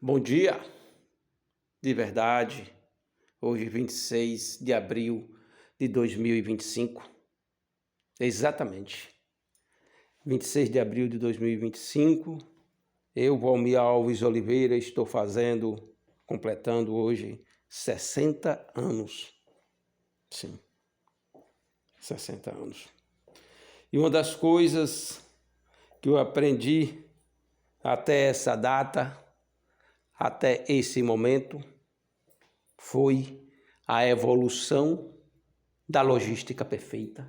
Bom dia, de verdade. Hoje, 26 de abril de 2025. Exatamente. 26 de abril de 2025. Eu, Valmir Alves Oliveira, estou completando hoje 60 anos. Sim, 60 anos. E uma das coisas que eu aprendi até essa data, até esse momento, foi a evolução da logística perfeita.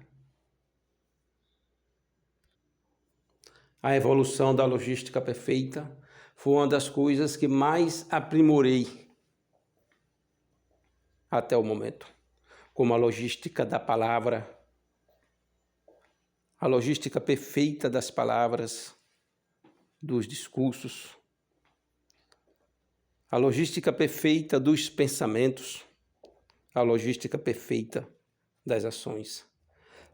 A evolução da logística perfeita foi uma das coisas que mais aprimorei até o momento, como a logística da palavra, a logística perfeita das palavras, dos discursos, a logística perfeita dos pensamentos, a logística perfeita das ações.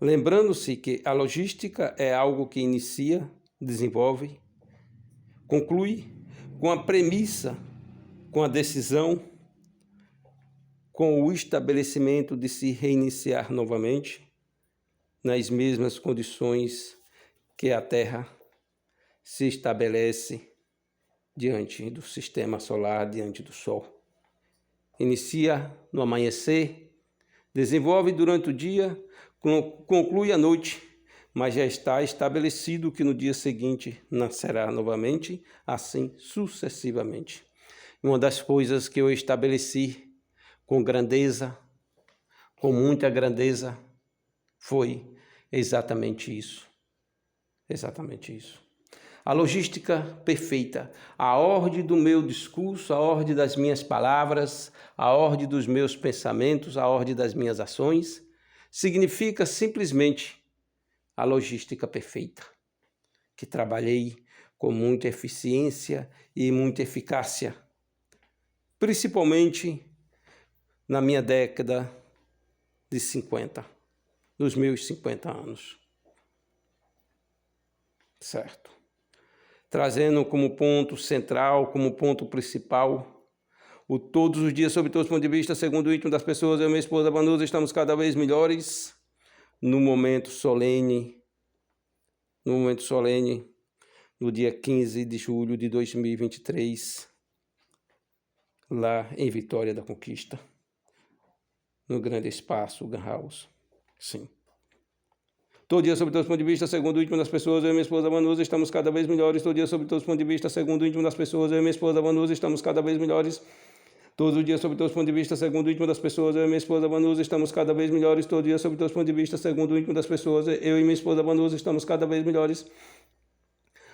Lembrando-se que a logística é algo que inicia, desenvolve, conclui com a premissa, com a decisão, com o estabelecimento de se reiniciar novamente nas mesmas condições que a Terra se estabelece diante do sistema solar, diante do Sol. Inicia no amanhecer, desenvolve durante o dia, conclui à noite, mas já está estabelecido que no dia seguinte nascerá novamente, assim sucessivamente. Uma das coisas que eu estabeleci com grandeza, com muita grandeza, foi exatamente isso. Exatamente isso. A logística perfeita, a ordem do meu discurso, a ordem das minhas palavras, a ordem dos meus pensamentos, a ordem das minhas ações, significa simplesmente a logística perfeita, que trabalhei com muita eficiência e muita eficácia, principalmente na minha década de 50, nos meus 50 anos. Certo? Trazendo como ponto central, como ponto principal, o todos os dias, sob todos os pontos de vista, segundo o íntimo das pessoas, eu e minha esposa Vanusa estamos cada vez melhores no momento solene, no dia 15 de julho de 2023, lá em Vitória da Conquista, no grande espaço Gun House. Sim. Todo dia, sob todos os pontos de vista, segundo o íntimo das pessoas, eu e minha esposa Vanusa estamos cada vez melhores. Todo dia, sob todos os pontos de vista, segundo o íntimo das pessoas, eu e minha esposa Vanusa estamos cada vez melhores. Todos os dias, sob todos os pontos de vista, segundo o íntimo das pessoas, eu e minha esposa Vanusa estamos cada vez melhores. Todo dia, sob todos os pontos de vista, segundo o íntimo das pessoas, eu e minha esposa Vanusa estamos cada vez melhores.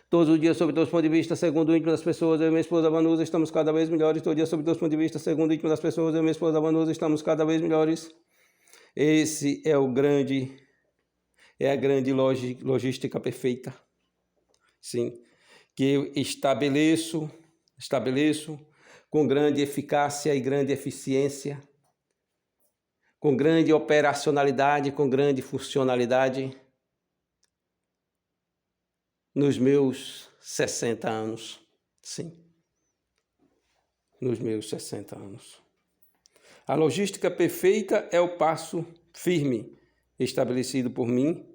Todos os dias, sob todos os pontos de vista, segundo o íntimo das pessoas, eu e minha esposa Vanusa estamos cada vez melhores. Todo dia, sob todos os pontos de vista, segundo o íntimo das pessoas, eu e minha esposa Vanusa estamos cada vez melhores. Esse é a grande logística perfeita. Sim, que eu estabeleço com grande eficácia e grande eficiência, com grande operacionalidade, com grande funcionalidade, nos meus 60 anos. Sim, nos meus 60 anos. A logística perfeita é o passo firme estabelecido por mim,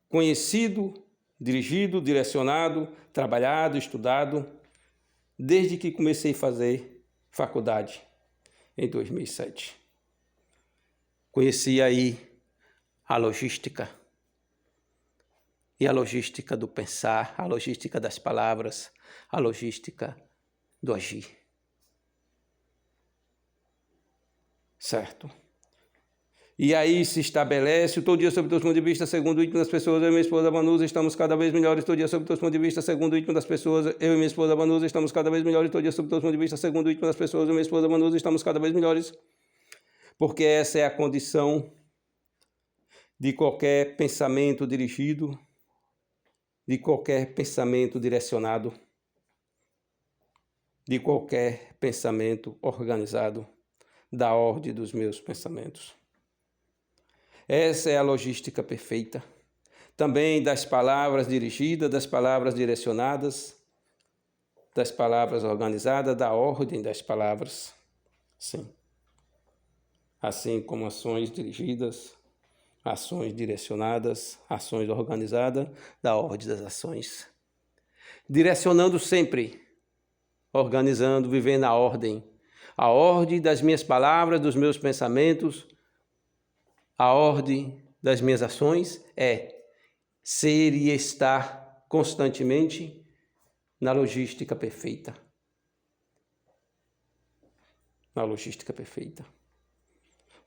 conhecido, dirigido, direcionado, trabalhado, estudado, desde que comecei a fazer faculdade em 2007. Conheci aí a logística, e a logística do pensar, a logística das palavras, a logística do agir. Certo? E aí se estabelece, todo dia sob todos os pontos de vista, segundo o íntimo das pessoas, eu e minha esposa Vanusa estamos cada vez melhores. Todo dia sob todos os pontos de vista, segundo o íntimo das pessoas, eu e minha esposa Vanusa estamos cada vez melhores. Todo dia sob todos os pontos de vista, segundo o íntimo das pessoas, eu e minha esposa Vanusa estamos cada vez melhores. Porque essa é a condição de qualquer pensamento dirigido, de qualquer pensamento direcionado, de qualquer pensamento organizado, da ordem dos meus pensamentos. Essa é a logística perfeita. Também das palavras dirigidas, das palavras direcionadas, das palavras organizada, da ordem das palavras. Sim. Assim como ações dirigidas, ações direcionadas, ações organizadas, da ordem das ações. Direcionando sempre, organizando, vivendo a ordem das minhas palavras, dos meus pensamentos, a ordem das minhas ações é ser e estar constantemente na logística perfeita. Na logística perfeita.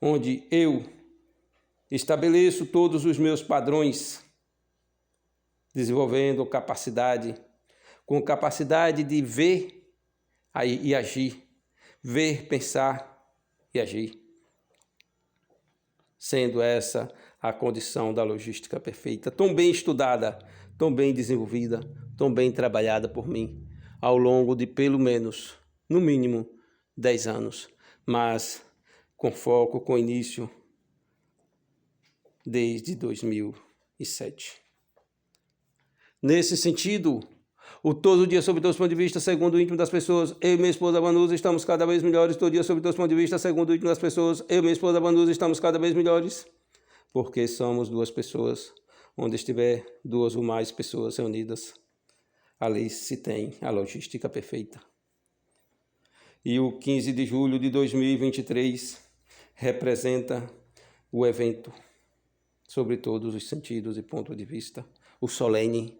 Onde eu estabeleço todos os meus padrões, desenvolvendo capacidade, com capacidade de ver e agir, ver, pensar e agir. Sendo essa a condição da logística perfeita, tão bem estudada, tão bem desenvolvida, tão bem trabalhada por mim, ao longo de pelo menos, no mínimo, 10 anos, mas com foco, com início, desde 2007. Nesse sentido, o todo dia sob todos os pontos de vista, segundo o íntimo das pessoas, eu e minha esposa Vanusa estamos cada vez melhores, todo dia sob todos os pontos de vista, segundo o íntimo das pessoas, eu e minha esposa Vanusa estamos cada vez melhores, porque somos duas pessoas, onde estiver duas ou mais pessoas reunidas, ali se tem a logística perfeita. E o 15 de julho de 2023 representa o evento, sobre todos os sentidos e pontos de vista, o solene.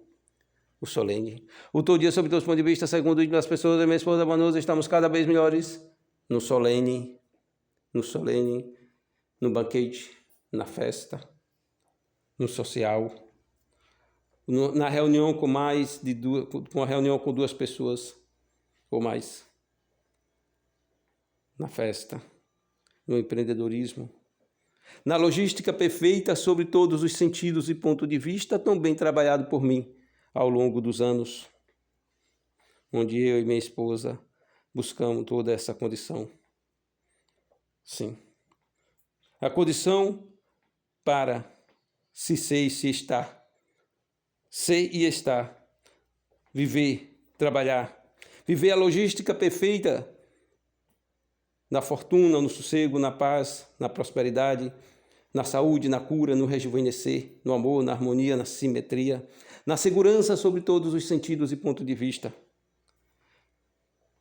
O todo dia, sob todos os pontos de vista, segundo o íntimo das pessoas, eu e minha esposa Vanusa estamos cada vez melhores no solene, no banquete, na festa, no social, na reunião com uma reunião com duas pessoas ou mais, na festa, no empreendedorismo, na logística perfeita sobre todos os sentidos e pontos de vista, tão bem trabalhado por mim ao longo dos anos, onde eu e minha esposa buscamos toda essa condição. Sim. A condição para se ser e se estar. Ser e estar. Viver, trabalhar. Viver a logística perfeita na fortuna, no sossego, na paz, na prosperidade, na saúde, na cura, no rejuvenescer, no amor, na harmonia, na simetria, na segurança sobre todos os sentidos e pontos de vista.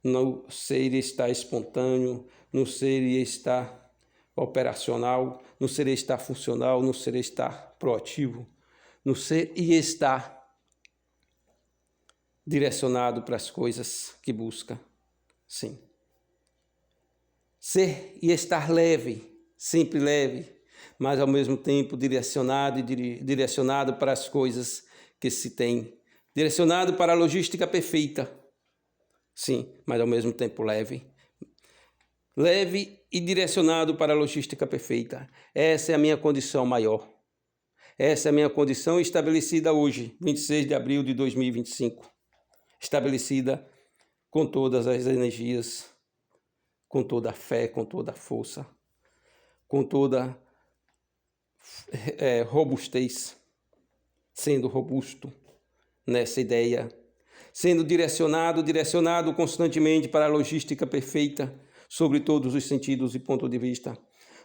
No ser e estar espontâneo, no ser e estar operacional, no ser e estar funcional, no ser e estar proativo, no ser e estar direcionado para as coisas que busca. Sim. Ser e estar leve, sempre leve, mas ao mesmo tempo direcionado para as coisas que se tem, direcionado para a logística perfeita. Sim, mas ao mesmo tempo leve. Leve e direcionado para a logística perfeita. Essa é a minha condição maior. Essa é a minha condição estabelecida hoje, 26 de abril de 2025. Estabelecida com todas as energias, com toda a fé, com toda a força, com toda robustez, sendo robusto nessa ideia, sendo direcionado constantemente para a logística perfeita sobre todos os sentidos e pontos de vista.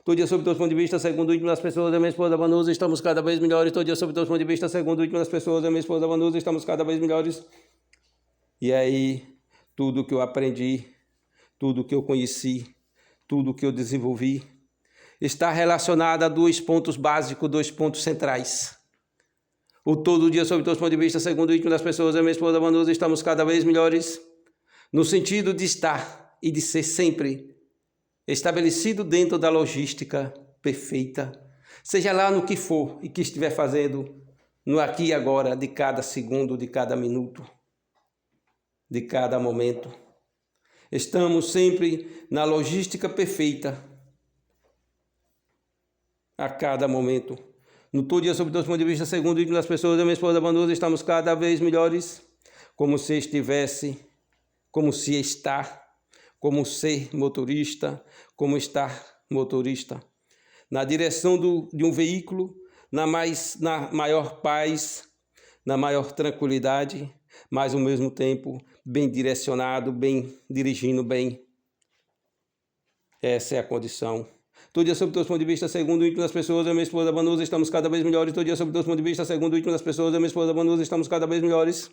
Todo dia, sob todos os pontos de vista, segundo o íntimo das pessoas, eu e minha esposa Vanusa estamos cada vez melhores. Todo dia, sob todos os pontos de vista, segundo o íntimo das pessoas, eu e minha esposa Vanusa estamos cada vez melhores. E aí, tudo que eu aprendi, tudo que eu conheci, tudo que eu desenvolvi, está relacionado a dois pontos básicos, dois pontos centrais. O todo dia, sob todos os pontos de vista, segundo o íntimo das pessoas, eu e minha esposa Vanusa estamos cada vez melhores, no sentido de estar e de ser sempre estabelecido dentro da logística perfeita, seja lá no que for e que estiver fazendo, no aqui e agora, de cada segundo, de cada minuto, de cada momento. Estamos sempre na logística perfeita, a cada momento. No todo dia, sob todos os pontos de vista, segundo o íntimo das pessoas, eu e minha esposa Vanusa estamos cada vez melhores, como se estivesse, como se está, como ser motorista, como estar motorista, na direção de um veículo, na maior paz, na maior tranquilidade, mas ao mesmo tempo bem direcionado, bem dirigindo bem. Essa é a condição. Todo dia, sob o teu ponto de vista, segundo o íntimo das pessoas, eu e minha esposa Vanusa estamos cada vez melhores. Todo dia, sob o teu ponto de vista, segundo o íntimo das pessoas, eu e minha esposa Vanusa estamos cada vez melhores.